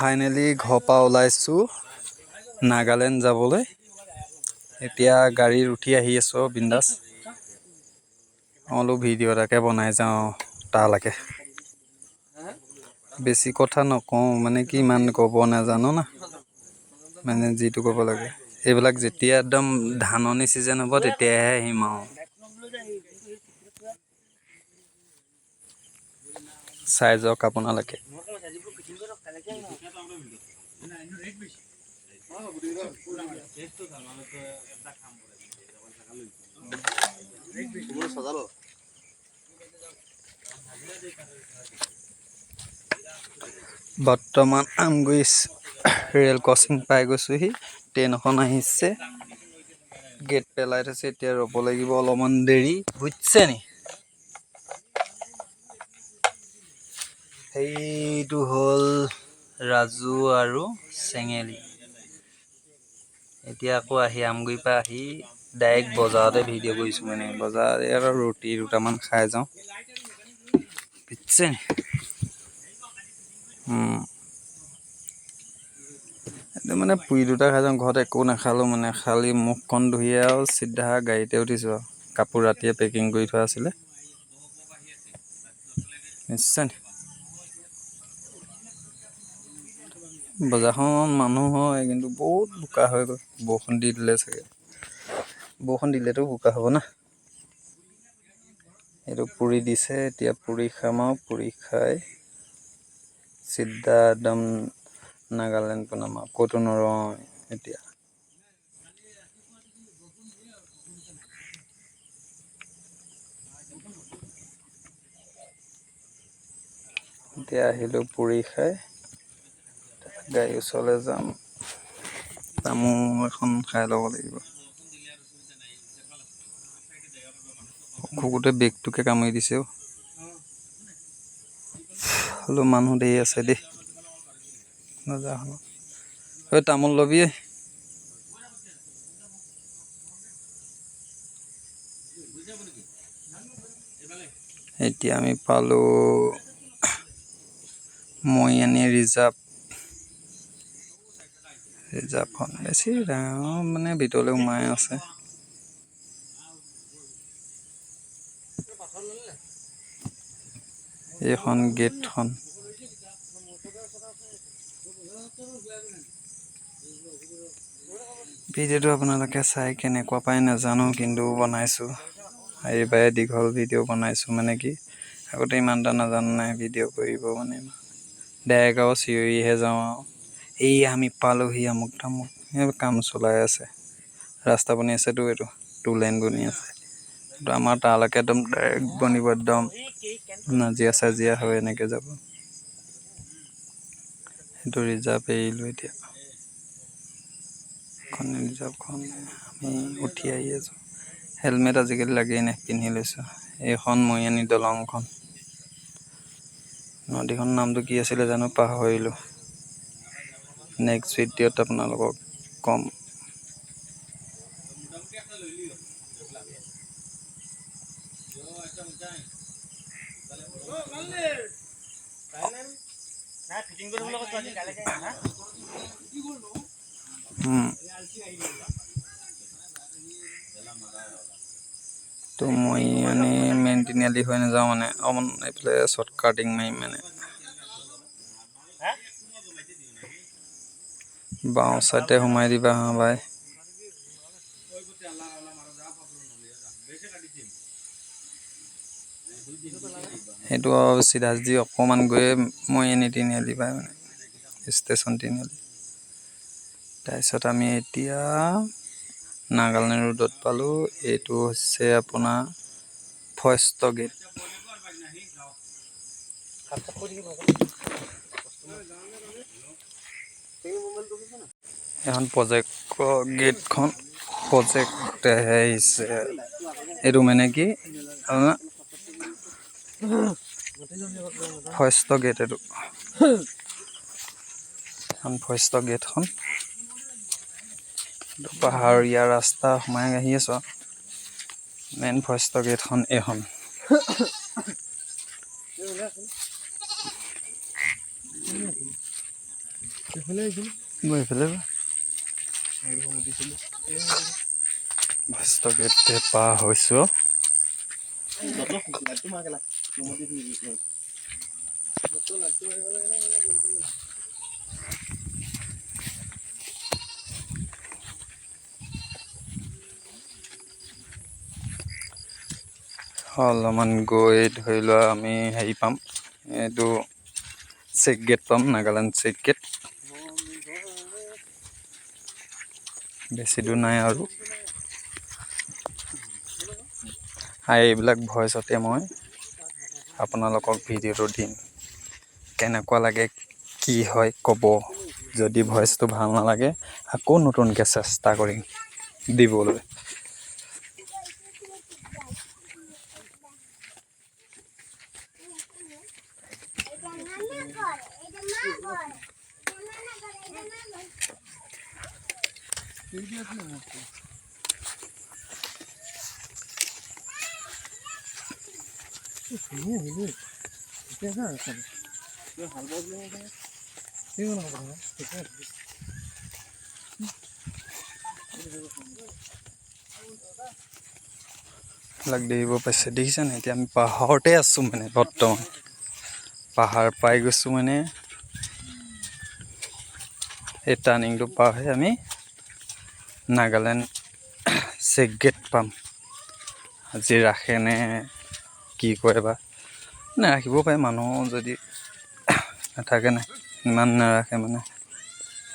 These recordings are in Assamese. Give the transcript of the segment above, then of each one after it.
ফাইনেলি ঘৰৰ পৰা ওলাইছোঁ নাগালেণ্ড যাবলৈ। এতিয়া গাড়ীত উঠি আহি আছোঁ বিন্দাছ। অলপ ভিডিঅ' এটাকে বনাই যাওঁ তালৈকে। বেছি কথা নকওঁ, মানে কি ইমান ক'ব নাজানো না, মানে যিটো ক'ব লাগে। এইবিলাক যেতিয়া একদম ধাননি ছিজন হ'ব তেতিয়াহে আহিম আৰু। চাই যাওক আপোনালোকে। বৰ্তমান আমগুৰি ৰেল ক্ৰছিং পাই গৈছোঁহি। ট্ৰেইন এখন আহিছে, গেট পেলাই থৈছে, এতিয়া ৰ'ব লাগিব অলপমান দেৰি, বুজিছে নি? সেইটো হ'ল ৰাজু আৰু চেঙেলী। এতিয়া আকৌ আহি আমগুৰিৰ পৰা আহি ডাইৰেক্ট বজাৰতে ভিডিঅ' কৰিছোঁ, মানে বজাৰতে আৰু ৰুটি দুটামান খাই যাওঁ, বুজিছে নি? এইটো মানে পুৰি দুটা খাই যাওঁ, ঘৰত একো নাখালোঁ, মানে খালি মুখখন ধুই আৰু চিধা গাড়ীতে উঠিছোঁ আৰু। কাপোৰ ৰাতিয়ে পেকিং কৰি থোৱা আছিলে, নিশ্চয়। বজাৰখন মানুহ হয়, কিন্তু বহুত বোকা হৈ গ'ল। বৰষুণ দি দিলে চাগে, বৰষুণ দিলেতো বোকা হ'ব না। এইটো পুৰি দিছে, এতিয়া পুৰি খাম আৰু পুৰি খাই চিধা একদম নাগালেণ্ড পাম আৰু, ক'তো নৰওঁ এতিয়া। এতিয়া আহিলোঁ পুৰি খাই, গাড়ীৰ ওচৰলৈ যাম, তামোল এখন খাই ল'ব লাগিব। কুকুৰটোৱে বেগটোকে কামুৰি দিছে অ'। হ'লেও মানুহ ধেৰ আছে দেই বজাৰখনত। ঐ তামোল ল'বি? এতিয়া আমি পালোঁ মৈয়ানী ৰিজাৰ্ভ। ৰিজাৰ্ভখন বেছি ডাঙৰ, মানে ভিতৰলৈ সোমাই আছে। এইখন গেটখন। ভিডিঅ'টো আপোনালোকে চাই কেনেকুৱা পাই নাজানো, কিন্তু বনাইছোঁ। এইবাৰে দীঘল ভিডিঅ' বনাইছোঁ, মানে কি আগতে ইমান এটা নাজানো নাই ভিডিঅ' কৰিব, মানে ডাইৰেক্ট আৰু চিঞৰিহে যাওঁ আৰু। এই আমি পালোহি আমুক তামুক, এইবোৰ কাম চলাই আছে। ৰাস্তা বনি আছেতো, এইটো 2 লেন বনি আছে। কিন্তু আমাৰ তালৈকে একদম ডাইৰেক্ট বনিব, একদম নাজিয়া চাজিয়া হৈ এনেকৈ যাব। সেইটো ৰিজাৰ্ভ এৰিলোঁ এতিয়া। ৰিজাৰ্ভখন আমি উঠি আহি আছোঁ। হেলমেট আজিকালি লাগেই নাই, পিন্ধি লৈছোঁ। এইখন মৈয়ানী দলংখন। নদীখনৰ নামটো কি আছিলে জানো, পাহৰিলোঁ। নেক্সট ভিডিঅ'ত আপোনালোকক ক'ম। তো মই মানে মেইন তিনিআলি হৈ নাযাওঁ, মানে অকণমান এইফালে শ্বৰ্ট কাটিং মাৰিম, মানে বাওঁ চাইডে সোমাই দিবা হা ভাই। সেইটো আৰু চিধা চিধি অকণমান গৈয়ে মৈয়ানী তিনিআলি পায়, মানে ষ্টেচন তিনিআলি। তাৰপিছত আমি এতিয়া নাগালেণ্ড ৰোডত পালোঁ। এইটো হৈছে আপোনাৰ ফাৰ্ষ্ট গেট। এখন প্ৰজেক্টৰ গেটখন, প্ৰজেক্ট আহিছে। এইটো মানে কি ফাৰ্ষ্ট গেট, এইটো ফাৰ্ষ্ট গেটখন। পাহাৰীয়া ৰাস্তা সোমাই আহি আছোঁ। মেইন ফাৰ্ষ্ট গেটখন এইখন। মই এইফালে মস্ত গেটে পাৰ হৈছোঁ। অলপমান গৈ ধৰি লোৱা আমি হেৰি পাম, এইটো চেক গেট পাম, নাগালেণ্ড চেক গেট। বেছি দূৰ নাই আৰু এইবিলাক ভইচতে মই আপোনালোকক ভিডিঅ'টো দিম, কেনেকুৱা লাগে কি হয় ক'ব। যদি ভইচটো ভাল নালাগে আকৌ নতুনকৈ চেষ্টা কৰিম দিবলৈ। দেখিব পাইছে, দেখিছেনে? এতিয়া আমি পাহাৰতে আছোঁ মানে বৰ্তমান। পাহাৰ পাই গৈছোঁ মানে এই টাৰ্ণিংটো পাৰ হৈ আমি নাগালেণ্ড চেক গেট পাম। আজি ৰাখেনে কি কৰে বা, নাৰাখিবও পাৰে, মানুহ যদি নাথাকে নাই, ইমান নাৰাখে মানে।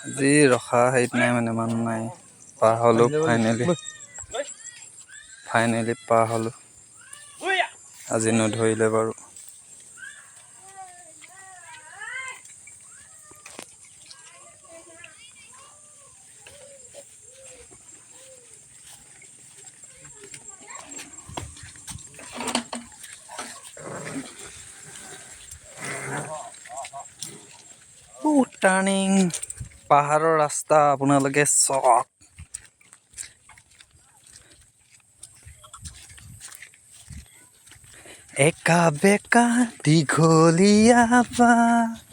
আজি ৰখা হেৰিত নাই মানে, মানুহ নাই। পাৰ হ'লোঁ ফাইনেলি পাৰ হ'লোঁ। আজি নধৰিলে বাৰু। টাৰ্ণিং, পাহাৰৰ ৰাস্তা আপোনালোকে চাওক। একা বেকা দীঘলীয়া বাট।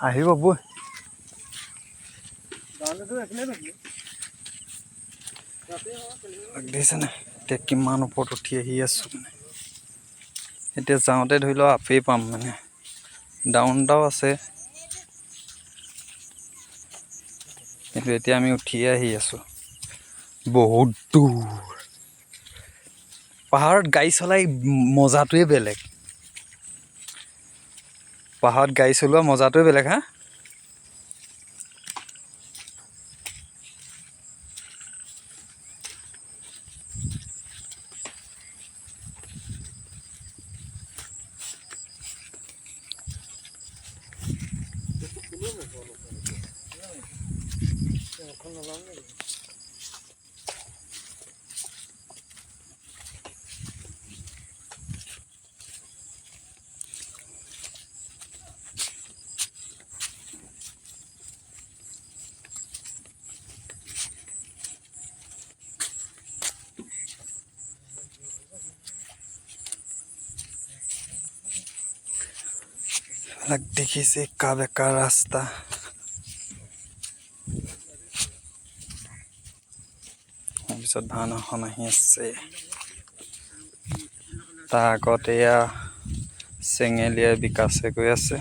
আহিব বৈ। দেখিছেনে এতিয়া কিমান ওপৰত উঠি আহি আছোঁ মানে। এতিয়া যাওঁতে ধৰি লওক আপেই পাম মানে, ডাউন এটাও আছে, কিন্তু এতিয়া আমি উঠিয়ে আহি আছোঁ বহুত দূৰ। পাহাৰত গাড়ী চলাই মজাটোৱে বেলেগ। পাহাৰত গাড়ী চলোৱা মজাটোৱে বেলেগ। হা, এইবিলাক দেখিছে একা বেকা ৰাস্তা। তাৰপিছত ভাওনা এখন আহি আছে, তাৰ আগত এয়া চেঙেলীয়া বিকাশে গৈ আছে।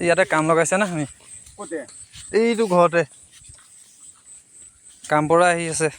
ইয়াতে কাম লগাইছে না আমি, এইটো ঘৰতে কাম পৰা আহি আছে।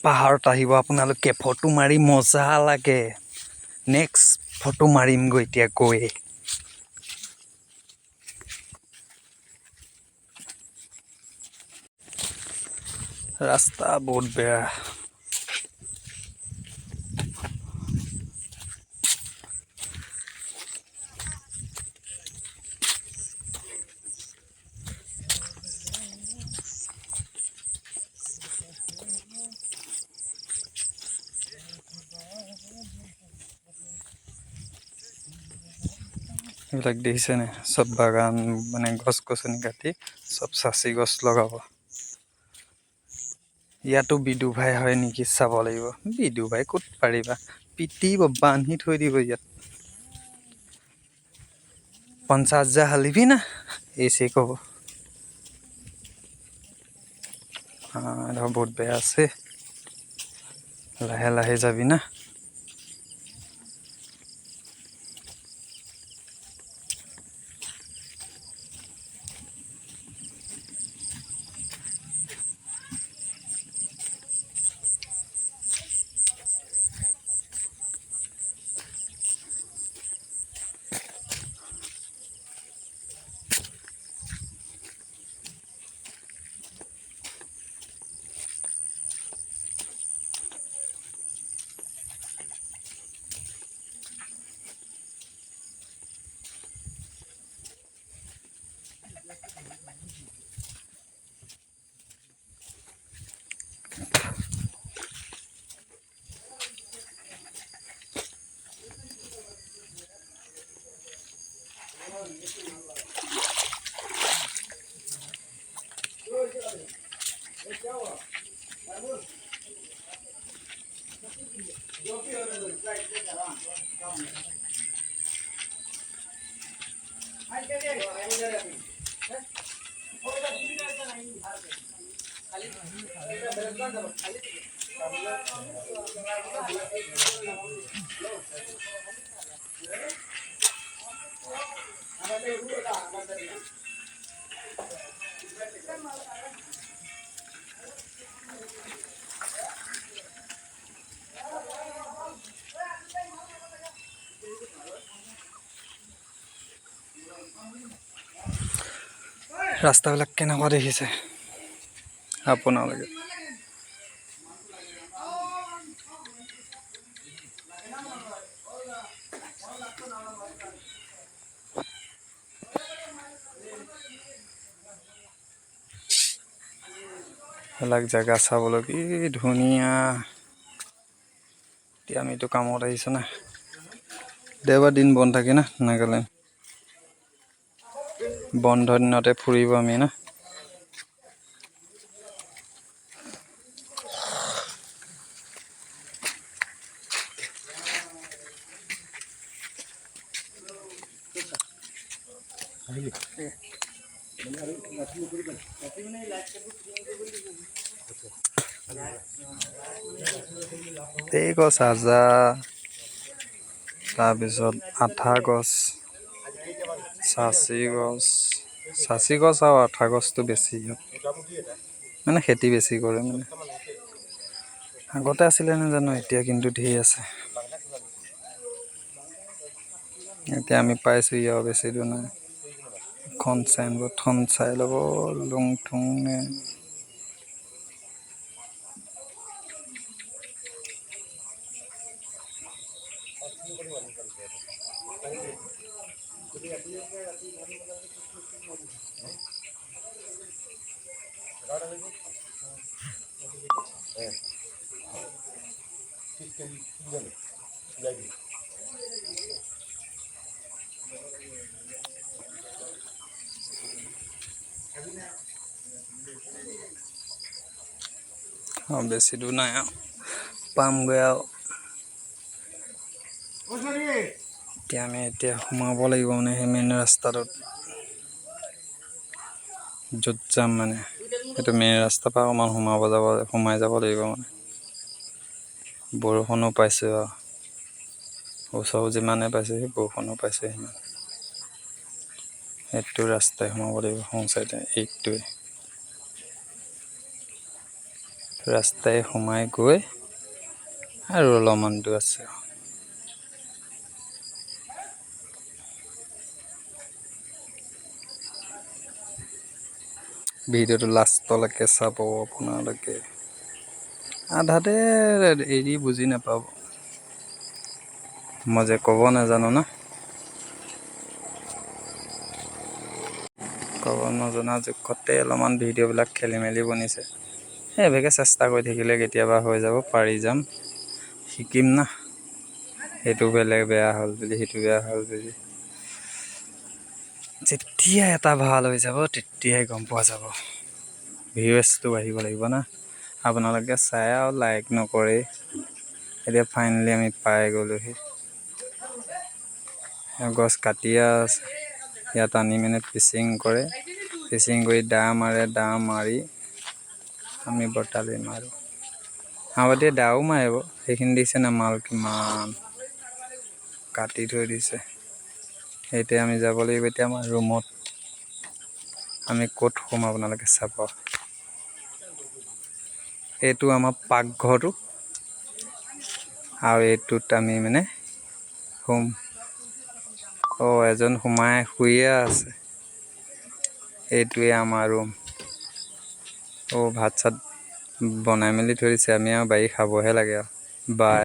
পাহাৰত আহিব আপোনালোকে, ফটো মাৰি মজা লাগে। নেক্সট ফটো মাৰিমগৈ এতিয়া গৈ। ৰাস্তা বহুত বেয়া। এইবিলাক দেখিছেনে? চব বাগান মানে গছ-গছনি কাটি চব চাচি গছ লগাব। ইয়াতো বিদুভাই হয় নেকি চাব লাগিব। বিদুভাই ক'ত পাৰিবা, পিটিব, বান্ধি থৈ দিব ইয়াত। 50,000 হালিবি না এচে ক'ব। বহুত বেয়া আছে, লাহে লাহে যাবি না। ৰাস্তাবিলাক কেনেকুৱা দেখিছে আপোনালোকে? এইবিলাক জেগা চাবলৈ কি ধুনীয়া। এতিয়া আমিতো কামত আহিছোঁ না, দেওবাৰ দিন বন্ধ থাকে না নাগালেণ্ড। বন্ধ দিনতে ফুৰিব আমি না। এই গছ আজা, তাৰপিছত আঠা গছ, চাচি গছ। চাচি গছ আৰু আঠা গছটো বেছি মানে খেতি বেছি কৰে মানে। আগতে আছিলে নাজানো, এতিয়া কিন্তু ধেৰ আছে। এতিয়া আমি পাইছোঁহি আৰু বেছি দূৰ নাই। এখন চাইনবোৰ্ডখন চাই ল'ব, লুংথুংনে। বেছি দূৰ নাই আৰু পামগৈ আৰু। এতিয়া আমি সোমাব লাগিব মানে সেই মেইন ৰাস্তাটোত, য'ত যাম মানে সেইটো মেইন ৰাস্তাৰ পৰা অকণমান সোমাই যাব লাগিব মানে। বৰষুণো পাইছোঁ আৰু ওচৰ যিমানে পাইছে সেই বৰষুণো পাইছে সিমান। সেইটো ৰাস্তাই সোমাব লাগিব, সোঁ চাইডে এইটোৱে। ৰাস্তাই সোমাই গৈ আৰু অলপমান দূৰ আছে। ভিডিঅ'টো লাষ্টলৈকে চাব আপোনালোকে। আধাতে এৰি বুজি নাপাব। মই যে ক'ব নাজানো না। ক'ব নজনা জোখতে অলপমান ভিডিঅ'বিলাক খেলি মেলি বনিছে। সেইভাগে চেষ্টা কৰি থাকিলে কেতিয়াবা হৈ যাব, পাৰি যাম, শিকিম না। সেইটো বেলেগ বেয়া হ'ল বুলি, সেইটো বেয়া হ'ল বুলি। যেতিয়া এটা ভাল হৈ যাব তেতিয়াই গম পোৱা যাব। ভিউৱাৰ্ছটো বাঢ়িব লাগিব না। আপোনালোকে চাই আৰু লাইক নকৰে। এতিয়া ফাইনেলি আমি পাই গ'লোহি। গছ কাটিয়ে আছে। ইয়াত আনি মানে ফিচিং কৰে। ফিচিং কৰি দা মাৰে, দা মাৰি আমি বটালি মাৰোঁ। আগতে দাও মাৰিব। সেইখিনি দিছে না মাল কিমান কাটি থৈ দিছে। এতিয়া আমি যাব লাগিব এতিয়া আমাৰ ৰুমত। আমি ক'ত শুম আপোনালোকে চাব। এইটো আমাৰ পাকঘৰটো আৰু এইটোত আমি মানে শুম। এজন শুইয়ে আছে। এইটোৱে আমাৰ ৰুম। ভাত চাত বনাই মেলি থৈ দিছে। আমি আৰু বাৰী খাবহে লাগে আৰু। বাই।